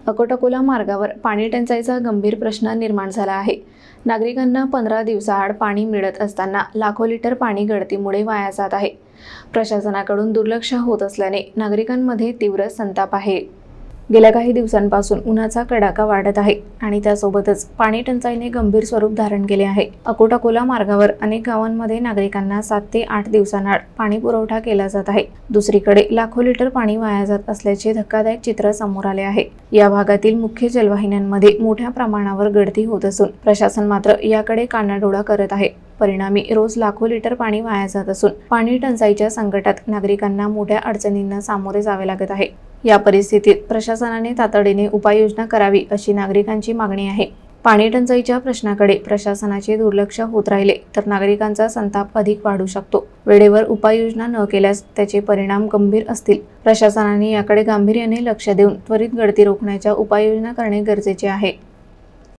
अकोट-अकोला मार्गावर पाणी टंचाईचा गंभीर प्रश्न निर्माण झाला आहे। नागरिकांना 15 दिवसाआड पाणी मिळत असताना लाखो लिटर पाणी गळतीमुळे वाया जात आहे। प्रशासनाकडून दुर्लक्ष होत असल्याने नागरिकांमध्ये तीव्र संताप आहे। गेल्या काही दिवसांपासून उन्हाचा कडाका वाढत आहे आणि त्यासोबतच पाणी टंचाईने गंभीर स्वरूप धारण केले आहे। अकोट-अकोला मार्गावर अनेक गावांमध्ये नागरिकांना 7 ते 8 दिवसांआड पाणी पुरवठा केला जात आहे। दुसरीकडे लाखो लिटर पाणी वाया जात असल्याचे धक्कादायक चित्र समोर आले आहे। या भागातील मुख्य जलवाहिन्यांमध्ये मोठ्या प्रमाणावर गळती होत असून प्रशासन मात्र याकडे कानाडोळा करत आहे। परिणामी रोज लाखो लिटर पाणी वाया जात असून पाणी टंचाईच्या संकटात नागरिकांना मोठ्या अडचणींना सामोरे जावे लागत आहे। या परिस्थितीत प्रशासनाने तातडीने उपाययोजना करावी अशी नागरिकांची मागणी आहे। पाणी टंचाईच्या प्रश्नाकडे प्रशासनाचे दुर्लक्ष होत राहिले तर नागरिकांचा संताप अधिक वाढू शकतो। वेळेवर उपाययोजना न केल्यास त्याचे परिणाम गंभीर असतील। प्रशासनाने याकडे गांभीर्याने लक्ष देऊन त्वरित गळती रोखण्याच्या उपाययोजना करणे गरजेचे आहे।